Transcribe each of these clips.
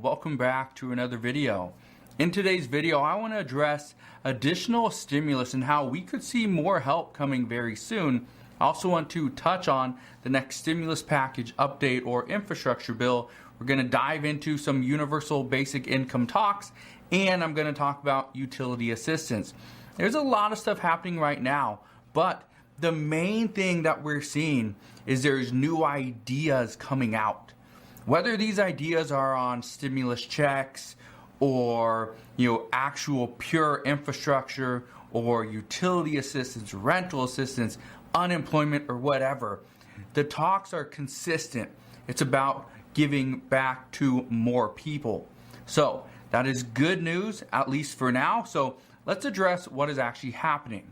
welcome back to another video. In today's video, I want to address additional stimulus and how we could see more help coming very soon. I also want to touch on the next stimulus package update or infrastructure bill. We're going to dive into some universal basic income talks, and I'm going to talk about utility assistance. There's a lot of stuff happening right now, but the main thing that we're seeing is there's new ideas coming out. Whether these ideas are on stimulus checks or actual pure infrastructure or utility assistance, rental assistance, unemployment, or whatever, the talks are consistent. It's about giving back to more people. So that is good news, at least for now. So let's address what is actually happening.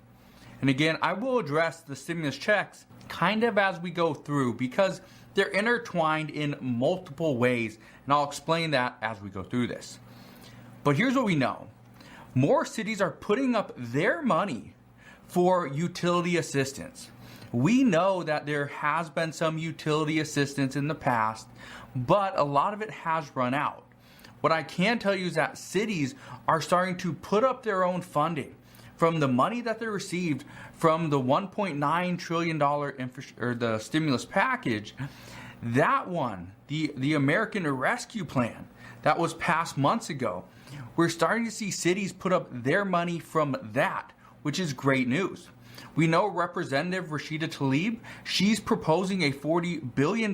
And again, I will address the stimulus checks kind of as we go through because they're intertwined in multiple ways, and I'll explain that as we go through this. But here's what we know. More cities are putting up their money for utility assistance. We know that there has been some utility assistance in the past, but a lot of it has run out. What I can tell you is that cities are starting to put up their own funding from the money that they received from the $1.9 trillion the stimulus package. That one, the American Rescue Plan that was passed months ago, we're starting to see cities put up their money from that, which is great news. We know Representative Rashida Tlaib, she's proposing a $40 billion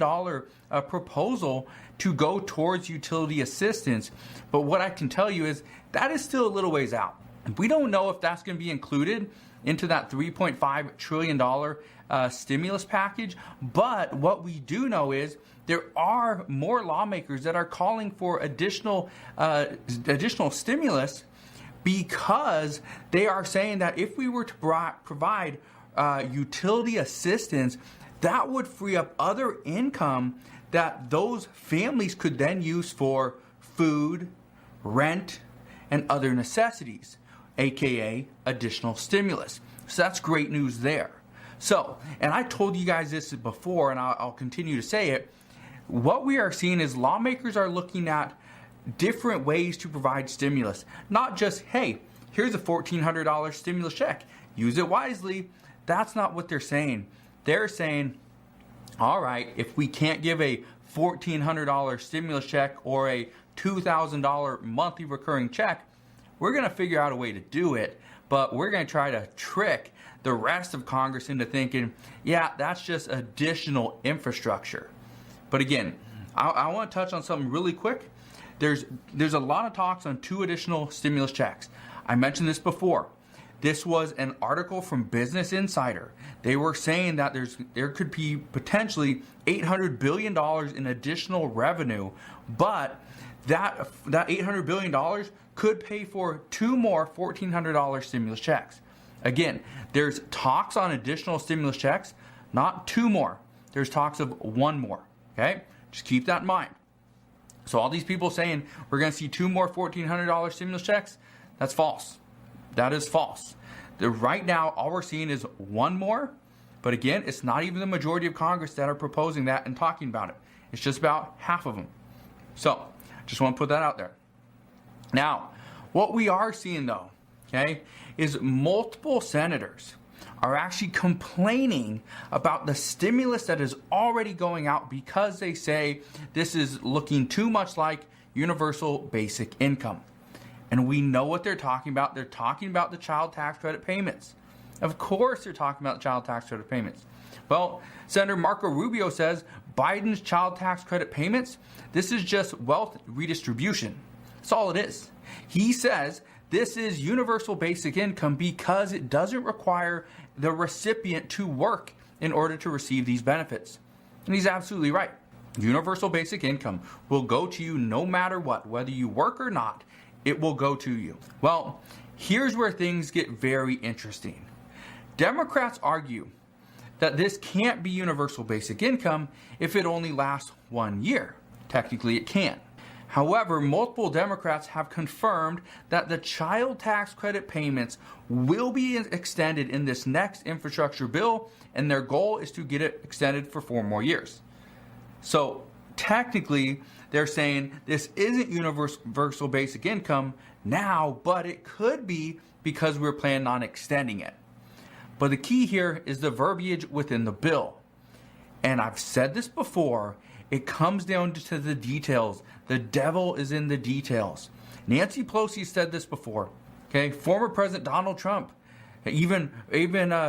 proposal to go towards utility assistance. But what I can tell you is that is still a little ways out. We don't know if that's going to be included into that $3.5 trillion stimulus package. But what we do know is there are more lawmakers that are calling for additional stimulus because they are saying that if we were to provide utility assistance, that would free up other income that those families could then use for food, rent, and other necessities, aka additional stimulus. So that's great news there. So, and I told you guys this before, and I'll continue to say it, what we are seeing is lawmakers are looking at different ways to provide stimulus. Not just, hey, here's a $1,400 stimulus check, use it wisely. That's not what they're saying. They're saying, all right, if we can't give a $1,400 stimulus check or a $2,000 monthly recurring check, we're going to figure out a way to do it, but we're going to try to trick the rest of Congress into thinking, yeah, that's just additional infrastructure. But again, I want to touch on something really quick. There's a lot of talks on 2 additional stimulus checks. I mentioned this before. This was an article from Business Insider. They were saying that there could be potentially $800 billion in additional revenue, but that $800 billion could pay for 2 more $1,400 stimulus checks. Again, there's talks on additional stimulus checks, not 2 more. There's talks of 1 more, okay? Just keep that in mind. So all these people saying we're going to see 2 more $1,400 stimulus checks, that's false. That is false. Right now, all we're seeing is 1 more, but again, it's not even the majority of Congress that are proposing that and talking about it. It's just about half of them. So, just want to put that out there. Now, what we are seeing though, okay, is multiple senators are actually complaining about the stimulus that is already going out because they say this is looking too much like universal basic income. And we know what they're talking about. They're talking about the child tax credit payments. Of course they're talking about child tax credit payments. Well, Senator Marco Rubio says Biden's child tax credit payments, this is just wealth redistribution. That's all it is. He says this is universal basic income because it doesn't require the recipient to work in order to receive these benefits. And he's absolutely right. Universal basic income will go to you no matter what, whether you work or not, it will go to you. Well, here's where things get very interesting. Democrats argue that this can't be universal basic income if it only lasts 1 year. Technically, it can. However, multiple Democrats have confirmed that the child tax credit payments will be extended in this next infrastructure bill, and their goal is to get it extended for 4 more years. So technically, they're saying this isn't universal basic income now, but it could be because we're planning on extending it. But the key here is the verbiage within the bill. And I've said this before, it comes down to the details. The devil is in the details. Nancy Pelosi said this before. Okay, former President Donald Trump, even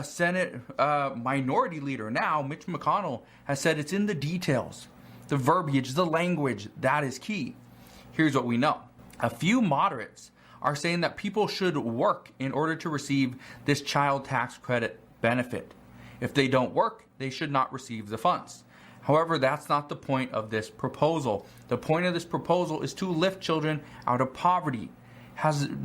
Senate minority leader now, Mitch McConnell, has said it's in the details. The verbiage, the language, that is key. Here's what we know. A few moderates are saying that people should work in order to receive this child tax credit benefit. If they don't work, they should not receive the funds. However, that's not the point of this proposal. The point of this proposal is to lift children out of poverty.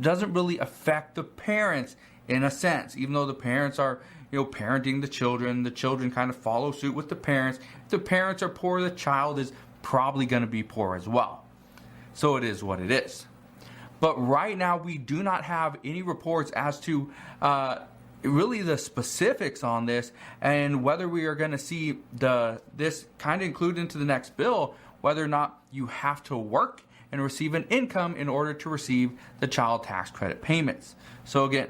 Doesn't really affect the parents in a sense, even though the parents are, parenting the children kind of follow suit with the parents. If the parents are poor, the child is probably going to be poor as well. So it is what it is. But right now, we do not have any reports as to really the specifics on this and whether we are going to see this kind of included into the next bill, whether or not you have to work and receive an income in order to receive the child tax credit payments. So again,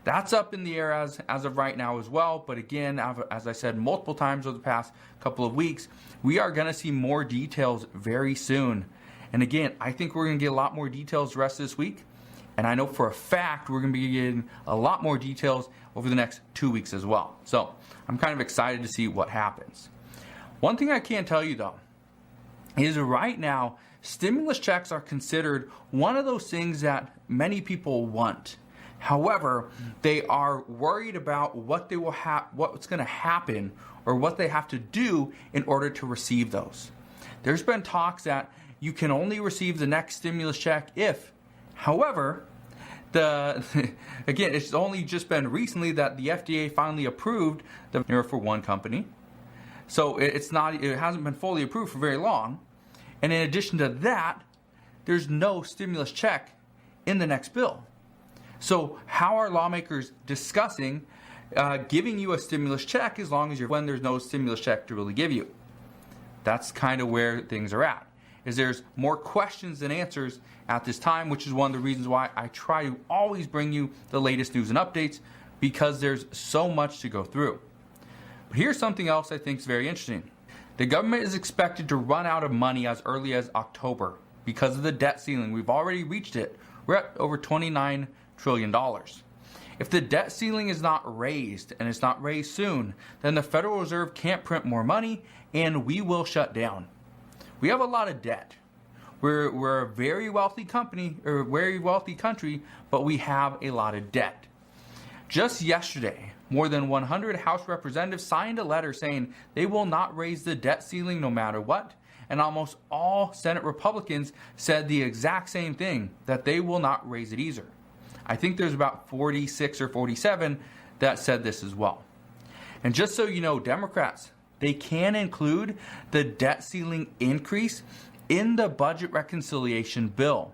that's up in the air as of right now as well. But again, as I said multiple times over the past couple of weeks, we are going to see more details very soon. And again, I think we're going to get a lot more details the rest of this week. And I know for a fact we're going to be getting a lot more details over the next 2 weeks as well. So I'm kind of excited to see what happens. One thing I can tell you though is right now, stimulus checks are considered one of those things that many people want. However, they are worried about what's going to happen or what they have to do in order to receive those. There's been talks that you can only receive the next stimulus check if, however, again, it's only just been recently that the FDA finally approved the for one company. So it hasn't been fully approved for very long. And in addition to that, there's no stimulus check in the next bill. So how are lawmakers discussing giving you a stimulus check as long as when there's no stimulus check to really give you? That's kind of where things are at. Is there's more questions than answers at this time, which is one of the reasons why I try to always bring you the latest news and updates, because there's so much to go through. But here's something else I think is very interesting. The government is expected to run out of money as early as October because of the debt ceiling. We've already reached it. We're at over $29 trillion. If the debt ceiling is not raised, and it's not raised soon, then the Federal Reserve can't print more money and we will shut down. We have a lot of debt. We're a very wealthy company, or a very wealthy country, but we have a lot of debt. Just yesterday, more than 100 House representatives signed a letter saying they will not raise the debt ceiling no matter what, and almost all Senate Republicans said the exact same thing, that they will not raise it either. I think there's about 46 or 47 that said this as well. And just so you know, Democrats, they can include the debt ceiling increase in the budget reconciliation bill.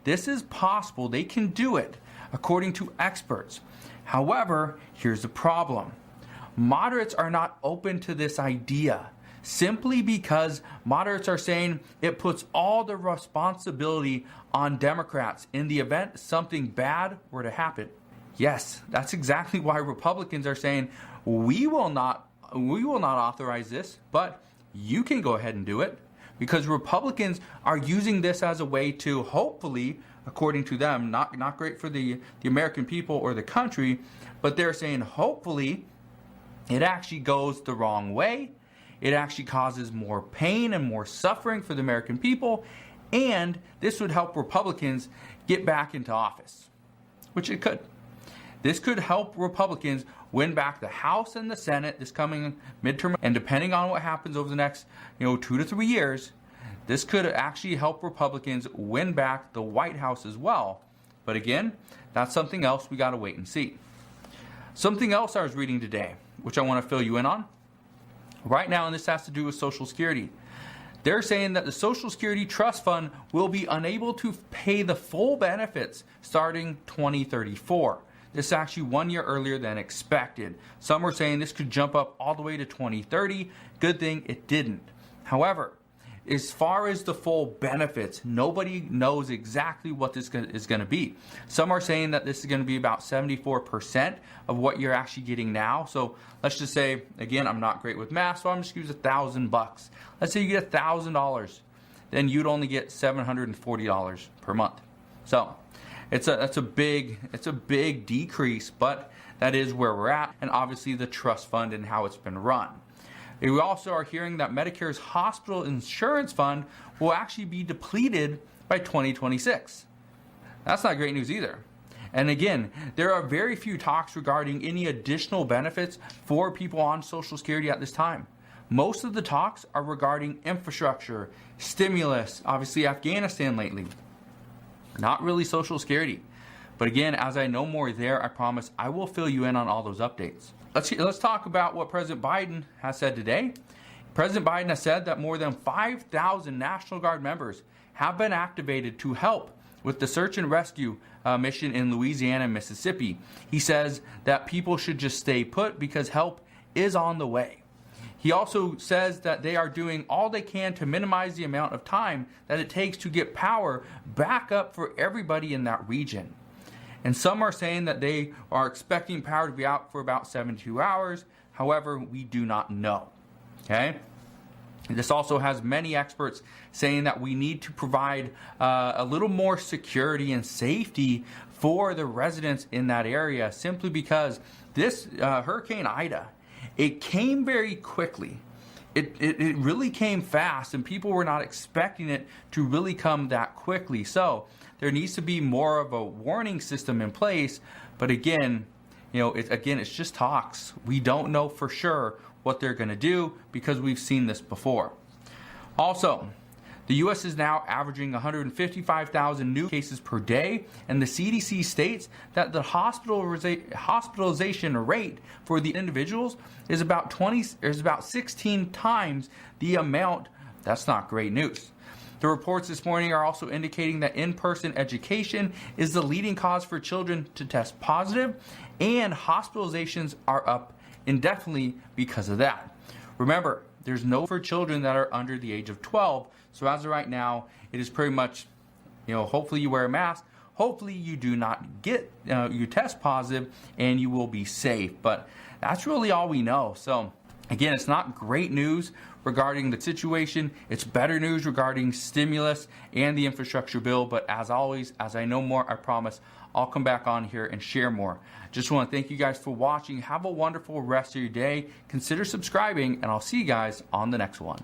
This is possible. They can do it, according to experts. However, here's the problem. Moderates are not open to this idea, simply because moderates are saying it puts all the responsibility on Democrats in the event something bad were to happen. Yes, that's exactly why Republicans are saying we will not authorize this, but you can go ahead and do it, because Republicans are using this as a way to hopefully, according to them, not great for the American people or the country, but they're saying hopefully it actually goes the wrong way. It actually causes more pain and more suffering for the American people, and this would help Republicans get back into office, which it could. This could help Republicans win back the House and the Senate this coming midterm, and depending on what happens over the next 2 to 3 years, this could actually help Republicans win back the White House as well. But again, that's something else we got to wait and see. Something else I was reading today, which I want to fill you in on. Right now, and this has to do with Social Security. They're saying that the Social Security Trust Fund will be unable to pay the full benefits starting 2034. This is actually 1 year earlier than expected. Some were saying this could jump up all the way to 2030. Good thing it didn't. However, as far as the full benefits, nobody knows exactly what this is going to be. Some are saying that this is going to be about 74% of what you're actually getting now. So let's just say, again, I'm not great with math, so I'm just going to use $1,000. Let's say you get $1,000, then you'd only get $740 per month. So it's a big decrease, but that is where we're at, and obviously the trust fund and how it's been run. We also are hearing that Medicare's hospital insurance fund will actually be depleted by 2026. That's not great news either. And again, there are very few talks regarding any additional benefits for people on Social Security at this time. Most of the talks are regarding infrastructure, stimulus, obviously Afghanistan lately. Not really Social Security. But again, as I know more there, I promise I will fill you in on all those updates. Let's talk about what President Biden has said today. President Biden has said that more than 5,000 National Guard members have been activated to help with the search and rescue mission in Louisiana and Mississippi. He says that people should just stay put because help is on the way. He also says that they are doing all they can to minimize the amount of time that it takes to get power back up for everybody in that region. And some are saying that they are expecting power to be out for about 72 hours. However, we do not know. Okay? This also has many experts saying that we need to provide a little more security and safety for the residents in that area, simply because this Hurricane Ida, it came very quickly. It really came fast, and people were not expecting it to really come that quickly. So there needs to be more of a warning system in place. But again, it's just talks. We don't know for sure what they're going to do because we've seen this before. Also, the U.S. is now averaging 155,000 new cases per day, and the CDC states that the hospitalization rate for the individuals is about 16 times the amount. That's not great news. The reports this morning are also indicating that in-person education is the leading cause for children to test positive, and hospitalizations are up indefinitely because of that. Remember, there's no for children that are under the age of 12. So as of right now, it is pretty much, hopefully you wear a mask. Hopefully you do not get, you test positive, and you will be safe. But that's really all we know. So again, it's not great news regarding the situation. It's better news regarding stimulus and the infrastructure bill. But as always, as I know more, I promise I'll come back on here and share more. Just want to thank you guys for watching. Have a wonderful rest of your day. Consider subscribing, and I'll see you guys on the next one.